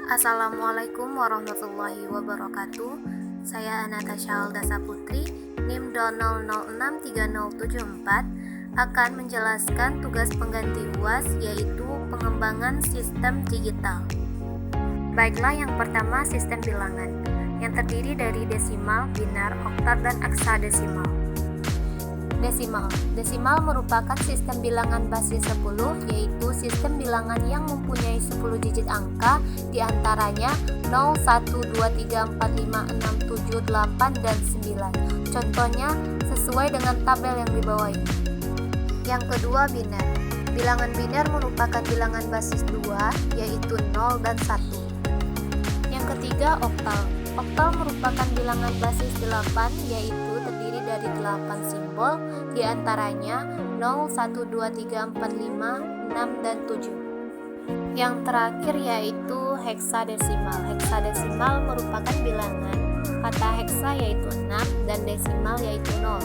Assalamualaikum warahmatullahi wabarakatuh. Saya Anatasha Aldasa Putri, NIM 00630774, akan menjelaskan tugas pengganti UAS, yaitu pengembangan sistem digital. Baiklah, yang pertama sistem bilangan, yang terdiri dari desimal, binar, oktal, dan heksadesimal. Desimal merupakan sistem bilangan basis 10, yaitu sistem bilangan yang mempunyai 10 digit angka, diantaranya 0, 1, 2, 3, 4, 5, 6, 7, 8, dan 9. Contohnya sesuai dengan tabel yang di bawah ini. Yang kedua, binar. Bilangan binar merupakan bilangan basis 2, yaitu 0 dan 1. Yang ketiga, oktal. Oktal merupakan bilangan basis 8, yaitu terdiri dari 8 simbol, diantaranya 0, 1, 2, 3, 4, 5, 6, dan 7. Yang terakhir yaitu heksadesimal. Heksadesimal merupakan bilangan kata heksa yaitu 6 dan desimal yaitu 0.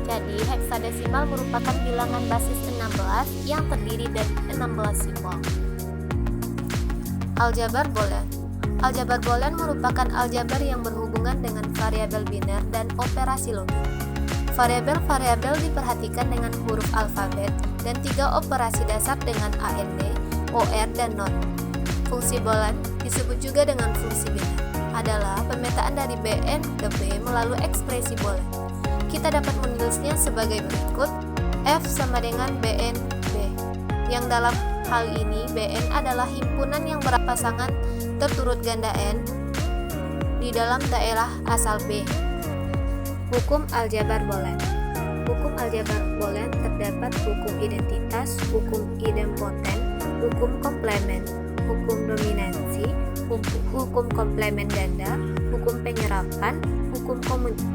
Jadi heksadesimal merupakan bilangan basis 16 yang terdiri dari 16 simbol. Aljabar boolean. Aljabar boolean merupakan aljabar yang berhubungan dengan variabel binar dan operasi logik. Variabel-variabel diperhatikan dengan huruf alfabet dan 3 operasi dasar dengan AND, OR, dan NOT. Fungsi boolean disebut juga dengan fungsi binar, adalah pemetaan dari Bn ke B melalui ekspresi boolean. Kita dapat menulisnya sebagai berikut: F sama dengan Bn B, yang dalam hal ini Bn adalah himpunan yang berpasangan terturut ganda n di dalam daerah asal B. Hukum aljabar boolean. Hukum aljabar boolean terdapat hukum identitas, hukum idempoten, hukum komplement, hukum dominansi, hukum komplement ganda, hukum penyerapan, hukum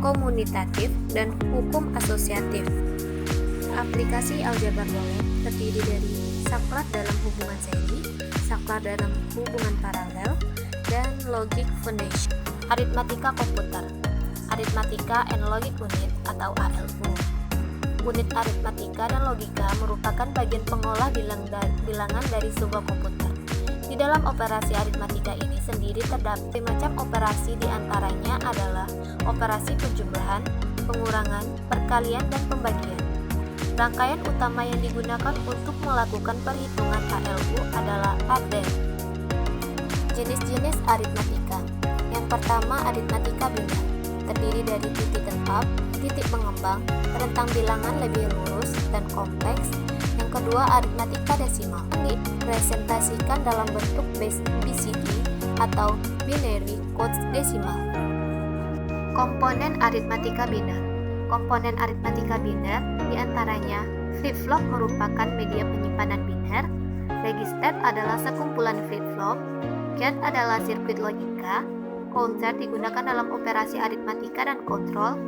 komutatif, dan hukum asosiatif. Aplikasi aljabar boolean terdiri dari saklar dalam hubungan seri, saklar dalam hubungan paralel, dan logic foundation. Aritmatika komputer. Aritmatika and Logic Unit atau ALU. Unit aritmatika dan logika merupakan bagian pengolah bilangan dari sebuah komputer. Di dalam operasi aritmatika ini sendiri terdapat macam operasi, diantaranya adalah operasi penjumlahan, pengurangan, perkalian, dan pembagian. Rangkaian utama yang digunakan untuk melakukan perhitungan ALU adalah ADDER. Jenis-jenis aritmatika. Yang pertama, aritmatika binar, terdiri dari titik tetap, titik pengembang, rentang bilangan lebih lurus dan kompleks. Yang kedua, aritmatika desimal, dipresentasikan dalam bentuk BCD atau binary code desimal. Komponen aritmatika binar. Komponen aritmatika binar diantaranya flip-flop merupakan media penyimpanan binar, register adalah sekumpulan flip-flop, gate adalah sirkuit logika, counter digunakan dalam operasi aritmatika dan kontrol,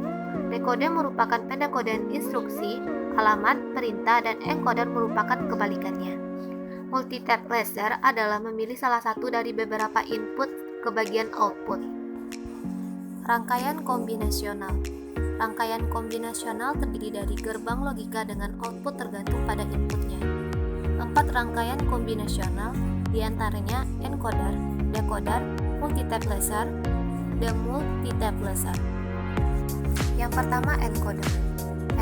decoder merupakan pendekodan instruksi, alamat, perintah, dan encoder merupakan kebalikannya. Multitap laser adalah memilih salah satu dari beberapa input ke bagian output. Rangkaian kombinasional. Rangkaian kombinasional terdiri dari gerbang logika dengan output tergantung pada inputnya. 4 rangkaian kombinasional, diantaranya encoder, decoder, multitap laser, dan multitap laser. Yang pertama, encoder.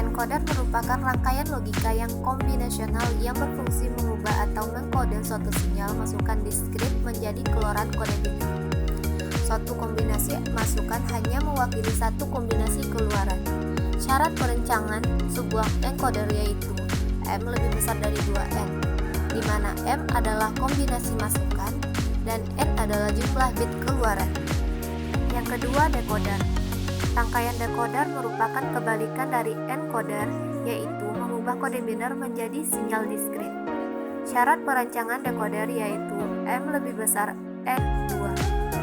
Encoder merupakan rangkaian logika yang kombinasional yang berfungsi mengubah atau mengkode suatu sinyal masukan diskrit menjadi keluaran kode binar. Suatu kombinasi masukan hanya mewakili satu kombinasi keluaran. Syarat perencangan sebuah encoder yaitu M lebih besar dari 2N, di mana M adalah kombinasi masukan dan N adalah jumlah bit keluaran. Yang kedua, decoder. Rangkaian decoder merupakan kebalikan dari encoder, yaitu mengubah kode binar menjadi sinyal diskrit. Syarat perancangan decoder yaitu M lebih besar N2,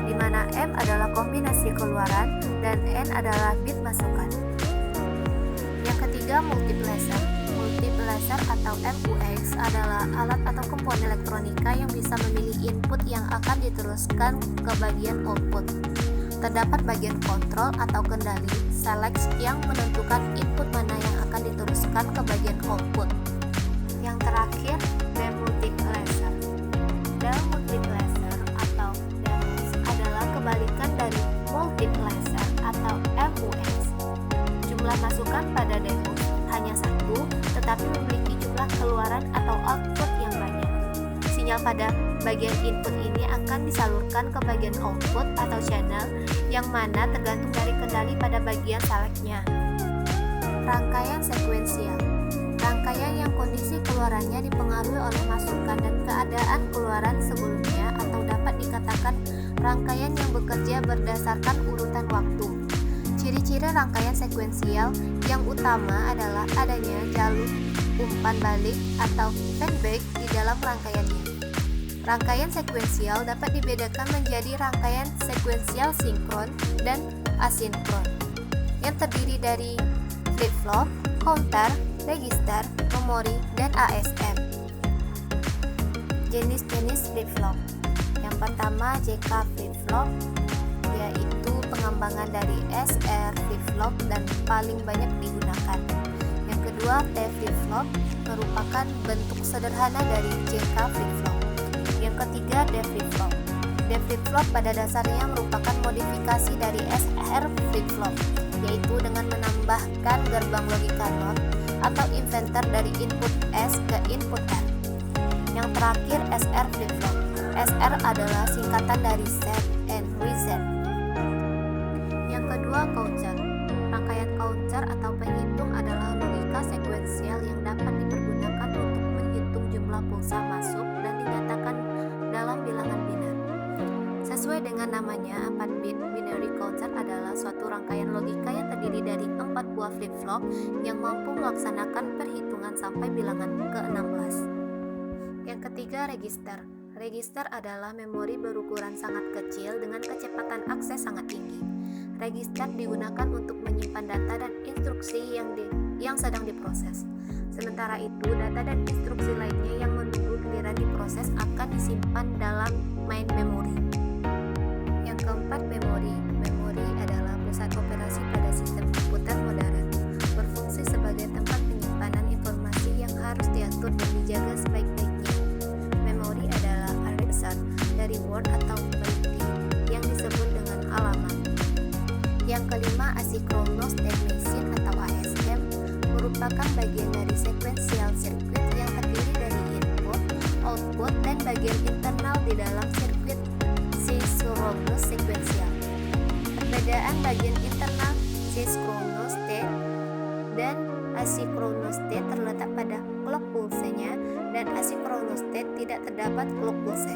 di mana M adalah kombinasi keluaran dan N adalah bit masukan. Yang ketiga, multiplexer. Multiplexer atau MUX adalah alat atau komponen elektronika yang bisa memilih input yang akan diteruskan ke bagian output. Terdapat bagian kontrol atau kendali, select, yang menentukan input mana yang akan diteruskan ke bagian output. Yang terakhir, demultiplexer. Demultiplexer atau jumlah masukan pada DEMUS hanya satu, tetapi memiliki jumlah keluaran atau output yang banyak. Sinyal pada bagian input ini akan disalurkan ke bagian output atau channel, yang mana tergantung dari kendali pada bagian selectnya. Rangkaian sekuensial. Rangkaian yang kondisi keluarannya dipengaruhi oleh masukan dan keadaan keluaran sebelumnya, atau dapat dikatakan rangkaian yang bekerja berdasarkan urutan waktu. Ciri-ciri rangkaian sekuensial yang utama adalah adanya jalur umpan balik atau feedback di dalam rangkaiannya. Rangkaian sekuensial dapat dibedakan menjadi rangkaian sekuensial sinkron dan asinkron, yang terdiri dari flip-flop, counter, register, memori, dan ASM. Jenis-jenis flip-flop. Yang pertama JK flip-flop, yaitu pengembangan dari SR flip-flop dan paling banyak digunakan. Yang kedua T flip-flop, merupakan bentuk sederhana dari JK flip-flop. Yang ketiga D flip-flop. D flip-flop pada dasarnya merupakan modifikasi dari SR flip-flop, yaitu dengan menambahkan gerbang logika NOT atau inverter dari input S ke input R. Yang terakhir SR flip-flop. SR adalah singkatan dari set and reset. Yang kedua counter. Rangkaian counter atau penghitung adalah logika sekuensial yang dapat dipergunakan untuk menghitung jumlah pulsa masuk dan dinyatakan dalam bilangan binar. Sesuai dengan namanya, 4-bit binary counter adalah suatu rangkaian logika yang terdiri dari 4 buah flip-flop yang mampu melaksanakan perhitungan sampai bilangan ke-16. Yang ketiga, register. Register adalah memori berukuran sangat kecil dengan kecepatan akses sangat tinggi. Register digunakan untuk menyimpan data dan instruksi yang sedang diproses. Sementara itu, data dan instruksi lainnya yang menunggu giliran diproses akan disimpan dalam main memory. Yang keempat, memori. Memori adalah pusat operasi pada sistem komputer modern, berfungsi sebagai tempat penyimpanan informasi yang harus diatur dan dijaga sebaik-baiknya. Memori adalah array besar dari word atau byte yang disebut dengan alamat. Yang kelima, asynchronous state machine atau ASM, merupakan bagian dari sequential circuit yang terdiri dari input, output, dan bagian internal di dalam sirkuit synchronous sequential. Perbedaan bagian internal synchronous state dan asynchronous state terletak pada clock pulse-nya, dan asynchronous state tidak terdapat clock pulse.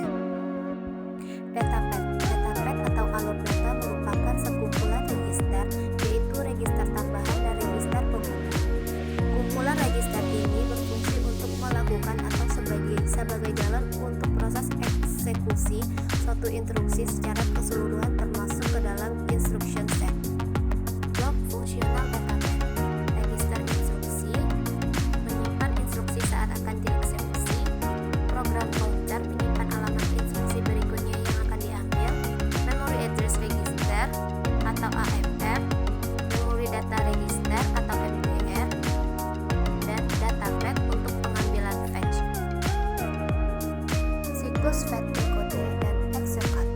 Datapad. Datapad atau alur data merupakan sekumpulan register, yaitu register tambahan dan register pengguna. Kumpulan register ini berfungsi untuk melakukan atau sebagai jalan untuk proses eksekusi suatu instruksi secara keseluruhan termasuk ke dalam instruction set. Blok fungsional datapad. Register instruksi menyimpan instruksi saat akan dieksekusi. Program counter menyimpan alamat instruksi berikutnya yang akan diambil. Memory address register atau AMR, memory data register atau MDR, dan datapad untuk pengambilan fetch. Siklus fetch decode dan execute.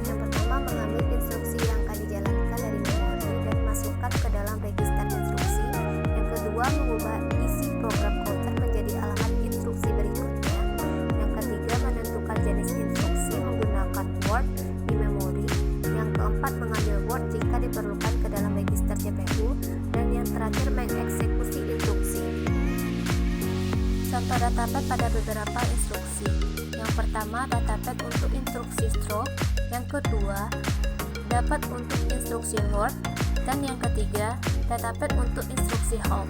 Yang pertama, mengambil instruksi yang akan dijalankan dari memori dan masukkan ke dalam register instruksi. Yang kedua, mengubah isi program counter menjadi alamat instruksi berikutnya. Yang ketiga, menentukan jenis instruksi menggunakan word di memori. Yang keempat, mengambil word jika diperlukan ke dalam register CPU. Dan yang terakhir, mengeksekusi instruksi. Contoh datapad pada beberapa instruksi. Yang pertama, datapad untuk instruksi stroke. Yang kedua, dapat untuk instruksi word. Dan yang ketiga, datapad untuk instruksi hold.